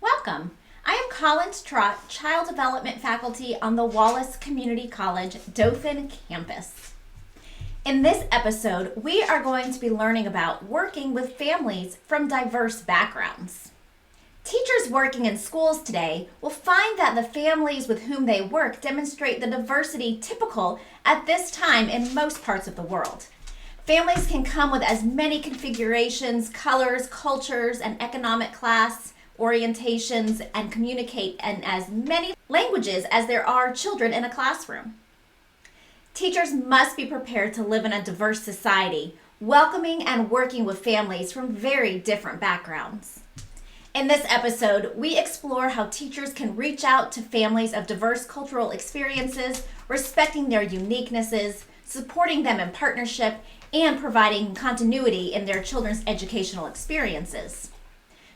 Welcome. I am Collins Trott, Child Development Faculty on the Wallace Community College Dothan campus. In this episode, we are going to be learning about working with families from diverse backgrounds. Teachers working in schools today will find that the families with whom they work demonstrate the diversity typical at this time in most parts of the world. Families can come with as many configurations, colors, cultures, and economic class orientations and communicate in as many languages as there are children in a classroom. Teachers must be prepared to live in a diverse society, welcoming and working with families from very different backgrounds. In this episode, we explore how teachers can reach out to families of diverse cultural experiences, respecting their uniquenesses, supporting them in partnership, and providing continuity in their children's educational experiences.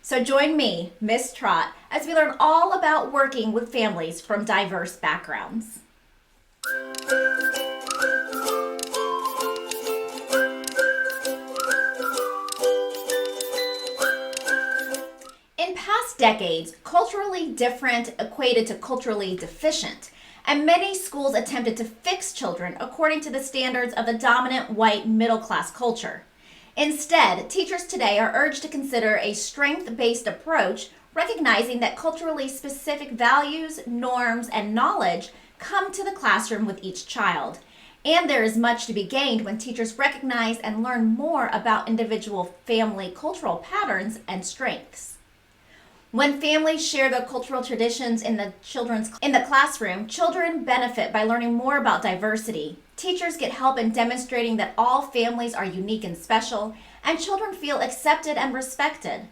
So join me, Miss Trott, as we learn all about working with families from diverse backgrounds. In past decades, culturally different equated to culturally deficient, and many schools attempted to fix children according to the standards of the dominant white middle-class culture. Instead, teachers today are urged to consider a strength-based approach, recognizing that culturally specific values, norms, and knowledge come to the classroom with each child. And there is much to be gained when teachers recognize and learn more about individual family cultural patterns and strengths. When families share their cultural traditions in the classroom, children benefit by learning more about diversity. Teachers get help in demonstrating that all families are unique and special, and children feel accepted and respected.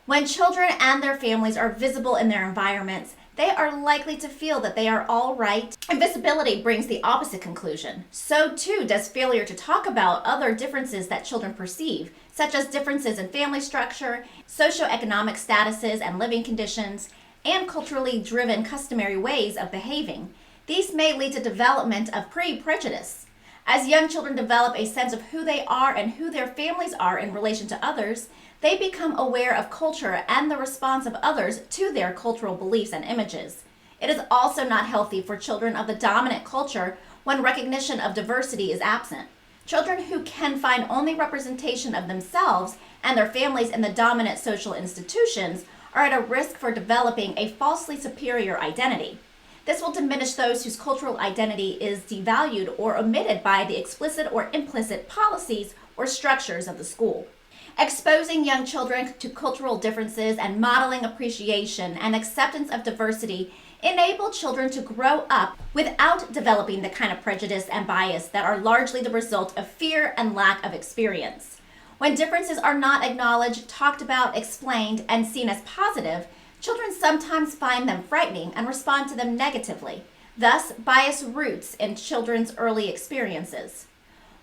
When children and their families are visible in their environments, they are likely to feel that they are all right, and visibility brings the opposite conclusion. So too does failure to talk about other differences that children perceive, such as differences in family structure, socioeconomic statuses and living conditions, and culturally driven customary ways of behaving. These may lead to development of pre-prejudice. As young children develop a sense of who they are and who their families are in relation to others, they become aware of culture and the response of others to their cultural beliefs and images. It is also not healthy for children of the dominant culture when recognition of diversity is absent. Children who can find only representation of themselves and their families in the dominant social institutions are at a risk for developing a falsely superior identity. This will diminish those whose cultural identity is devalued or omitted by the explicit or implicit policies or structures of the school. Exposing young children to cultural differences and modeling appreciation and acceptance of diversity enable children to grow up without developing the kind of prejudice and bias that are largely the result of fear and lack of experience. When differences are not acknowledged, talked about, explained, and seen as positive, children sometimes find them frightening and respond to them negatively. Thus, bias roots in children's early experiences.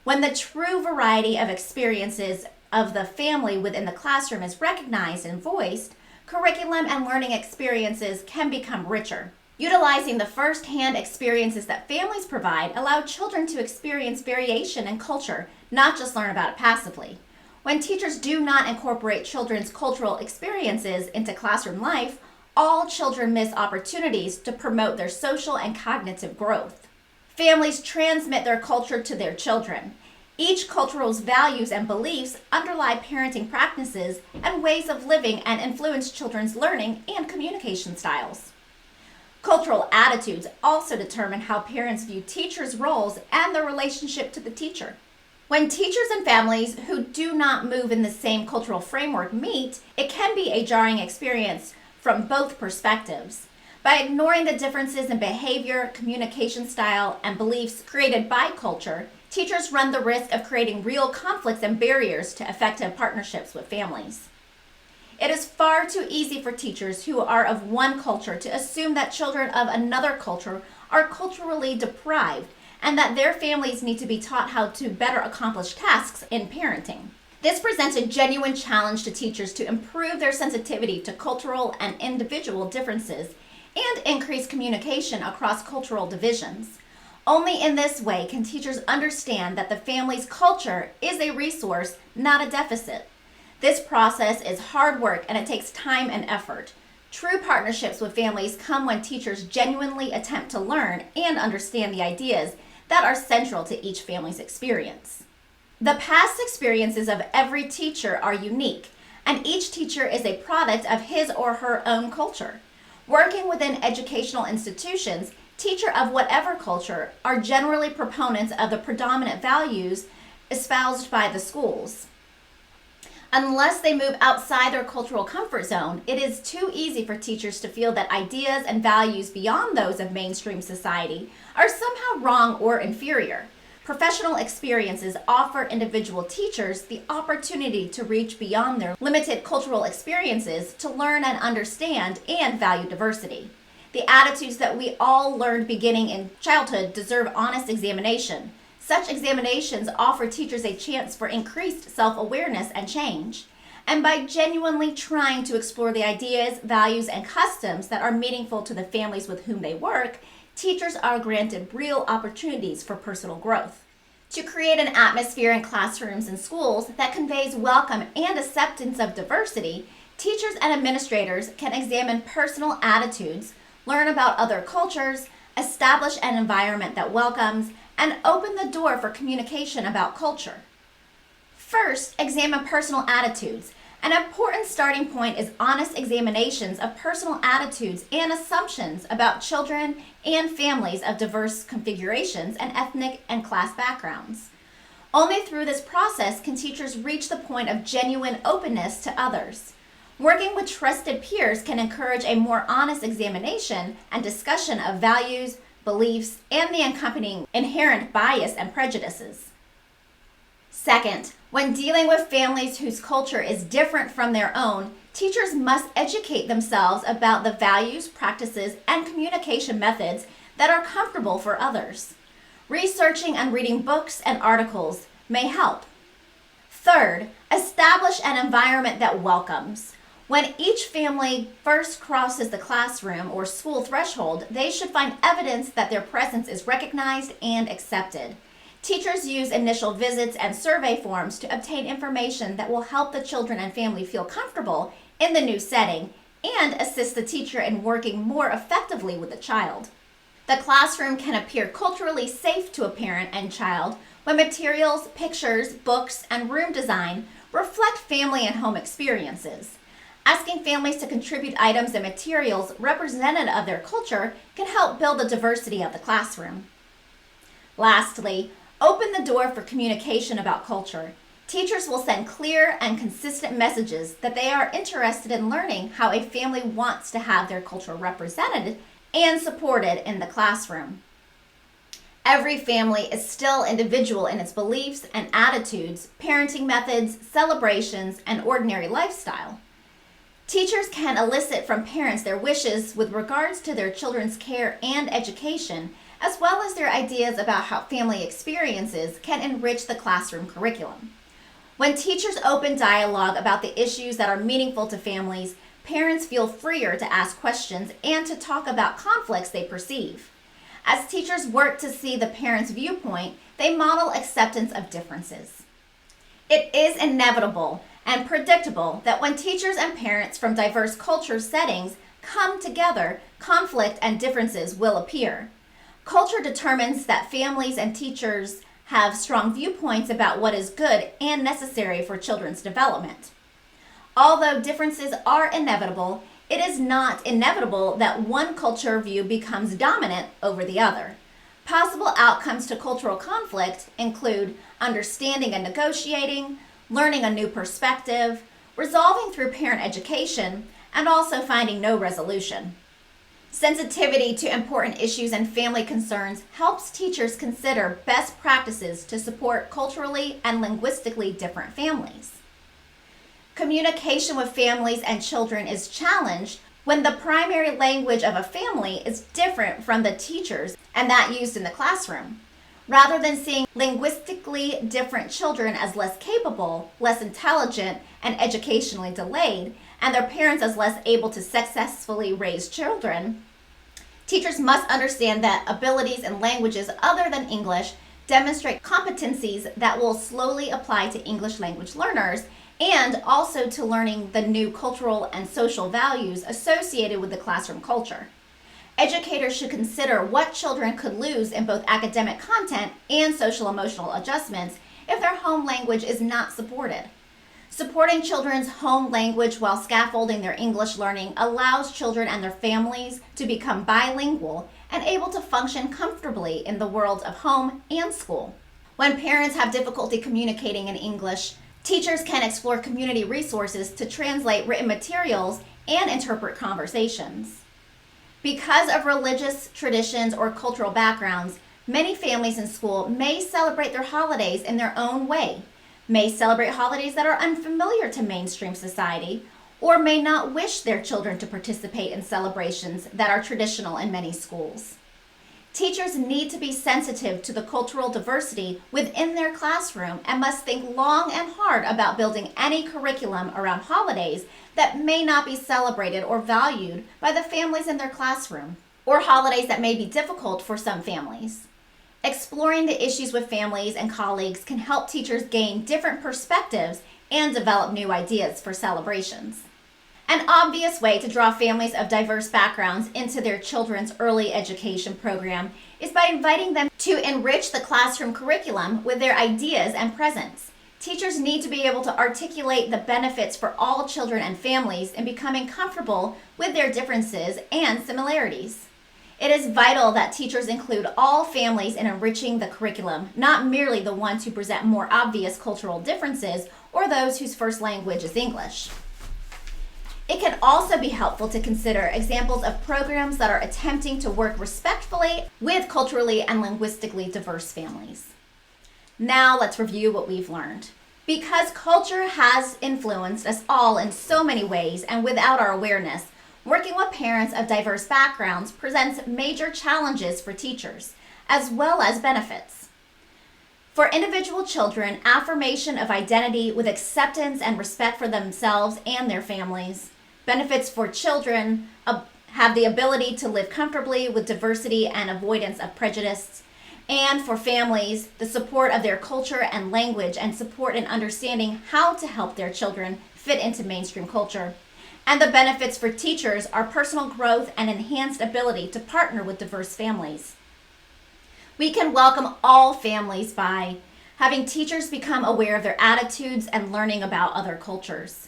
When the true variety of experiences of the family within the classroom is recognized and voiced, curriculum and learning experiences can become richer. Utilizing the first-hand experiences that families provide allow children to experience variation in culture, not just learn about it passively. When teachers do not incorporate children's cultural experiences into classroom life, all children miss opportunities to promote their social and cognitive growth. Families transmit their culture to their children. Each cultural's values and beliefs underlie parenting practices and ways of living and influence children's learning and communication styles. Cultural attitudes also determine how parents view teachers' roles and their relationship to the teacher. When teachers and families who do not move in the same cultural framework meet, it can be a jarring experience from both perspectives. By ignoring the differences in behavior, communication style, and beliefs created by culture, teachers run the risk of creating real conflicts and barriers to effective partnerships with families. It is far too easy for teachers who are of one culture to assume that children of another culture are culturally deprived and that their families need to be taught how to better accomplish tasks in parenting. This presents a genuine challenge to teachers to improve their sensitivity to cultural and individual differences and increase communication across cultural divisions. Only in this way can teachers understand that the family's culture is a resource, not a deficit. This process is hard work and it takes time and effort. True partnerships with families come when teachers genuinely attempt to learn and understand the ideas that are central to each family's experience. The past experiences of every teacher are unique, and each teacher is a product of his or her own culture. Working within educational institutions, teachers of whatever culture are generally proponents of the predominant values espoused by the schools. Unless they move outside their cultural comfort zone, it is too easy for teachers to feel that ideas and values beyond those of mainstream society are somehow wrong or inferior. Professional experiences offer individual teachers the opportunity to reach beyond their limited cultural experiences to learn and understand and value diversity. The attitudes that we all learned beginning in childhood deserve honest examination. Such examinations offer teachers a chance for increased self-awareness and change. And by genuinely trying to explore the ideas, values, and customs that are meaningful to the families with whom they work, teachers are granted real opportunities for personal growth. To create an atmosphere in classrooms and schools that conveys welcome and acceptance of diversity, teachers and administrators can examine personal attitudes, learn about other cultures, establish an environment that welcomes, and open the door for communication about culture. First, examine personal attitudes. An important starting point is honest examinations of personal attitudes and assumptions about children and families of diverse configurations and ethnic and class backgrounds. Only through this process can teachers reach the point of genuine openness to others. Working with trusted peers can encourage a more honest examination and discussion of values, beliefs, and the accompanying inherent bias and prejudices. Second, when dealing with families whose culture is different from their own, teachers must educate themselves about the values, practices, and communication methods that are comfortable for others. Researching and reading books and articles may help. Third, establish an environment that welcomes. When each family first crosses the classroom or school threshold, they should find evidence that their presence is recognized and accepted. Teachers use initial visits and survey forms to obtain information that will help the children and family feel comfortable in the new setting and assist the teacher in working more effectively with the child. The classroom can appear culturally safe to a parent and child when materials, pictures, books, and room design reflect family and home experiences. Asking families to contribute items and materials representative of their culture can help build the diversity of the classroom. Lastly, open the door for communication about culture. Teachers will send clear and consistent messages that they are interested in learning how a family wants to have their culture represented and supported in the classroom. Every family is still individual in its beliefs and attitudes, parenting methods, celebrations, and ordinary lifestyle. Teachers can elicit from parents their wishes with regards to their children's care and education, as well as their ideas about how family experiences can enrich the classroom curriculum. When teachers open dialogue about the issues that are meaningful to families, parents feel freer to ask questions and to talk about conflicts they perceive. As teachers work to see the parent's viewpoint, they model acceptance of differences. It is inevitable and predictable that when teachers and parents from diverse culture settings come together, conflict and differences will appear. Culture determines that families and teachers have strong viewpoints about what is good and necessary for children's development. Although differences are inevitable, it is not inevitable that one culture view becomes dominant over the other. Possible outcomes to cultural conflict include understanding and negotiating, learning a new perspective, resolving through parent education, and also finding no resolution. Sensitivity to important issues and family concerns helps teachers consider best practices to support culturally and linguistically different families. Communication with families and children is challenged when the primary language of a family is different from the teachers and that used in the classroom. Rather than seeing linguistically different children as less capable, less intelligent, and educationally delayed, and their parents as less able to successfully raise children, teachers must understand that abilities in languages other than English demonstrate competencies that will slowly apply to English language learners and also to learning the new cultural and social values associated with the classroom culture. Educators should consider what children could lose in both academic content and social emotional adjustments if their home language is not supported. Supporting children's home language while scaffolding their English learning allows children and their families to become bilingual and able to function comfortably in the worlds of home and school. When parents have difficulty communicating in English, teachers can explore community resources to translate written materials and interpret conversations. Because of religious traditions or cultural backgrounds, many families in school may celebrate their holidays in their own way, may celebrate holidays that are unfamiliar to mainstream society, or may not wish their children to participate in celebrations that are traditional in many schools. Teachers need to be sensitive to the cultural diversity within their classroom and must think long and hard about building any curriculum around holidays that may not be celebrated or valued by the families in their classroom, or holidays that may be difficult for some families. Exploring the issues with families and colleagues can help teachers gain different perspectives and develop new ideas for celebrations. An obvious way to draw families of diverse backgrounds into their children's early education program is by inviting them to enrich the classroom curriculum with their ideas and presence. Teachers need to be able to articulate the benefits for all children and families in becoming comfortable with their differences and similarities. It is vital that teachers include all families in enriching the curriculum, not merely the ones who present more obvious cultural differences or those whose first language is English. It can also be helpful to consider examples of programs that are attempting to work respectfully with culturally and linguistically diverse families. Now let's review what we've learned. Because culture has influenced us all in so many ways and without our awareness, working with parents of diverse backgrounds presents major challenges for teachers, as well as benefits. For individual children, affirmation of identity with acceptance and respect for themselves and their families. Benefits for children have the ability to live comfortably with diversity and avoidance of prejudice. And for families, the support of their culture and language and support in understanding how to help their children fit into mainstream culture. And the benefits for teachers are personal growth and enhanced ability to partner with diverse families. We can welcome all families by having teachers become aware of their attitudes and learning about other cultures,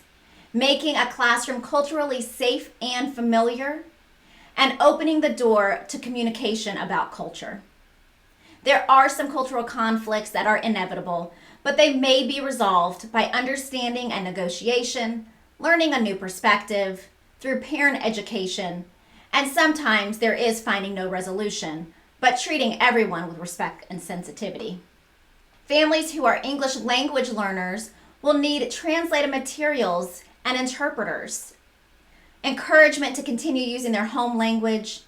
making a classroom culturally safe and familiar, and opening the door to communication about culture. There are some cultural conflicts that are inevitable, but they may be resolved by understanding and negotiation, learning a new perspective, through parent education, and sometimes there is finding no resolution, but treating everyone with respect and sensitivity. Families who are English language learners will need translated materials and interpreters, encouragement to continue using their home language,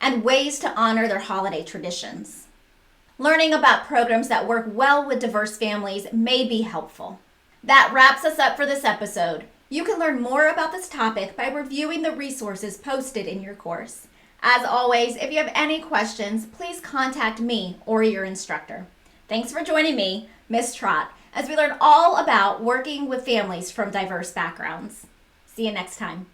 and ways to honor their holiday traditions. Learning about programs that work well with diverse families may be helpful. That wraps us up for this episode. You can learn more about this topic by reviewing the resources posted in your course. As always, if you have any questions, please contact me or your instructor. Thanks for joining me, Miss Trott, as we learn all about working with families from diverse backgrounds. See you next time.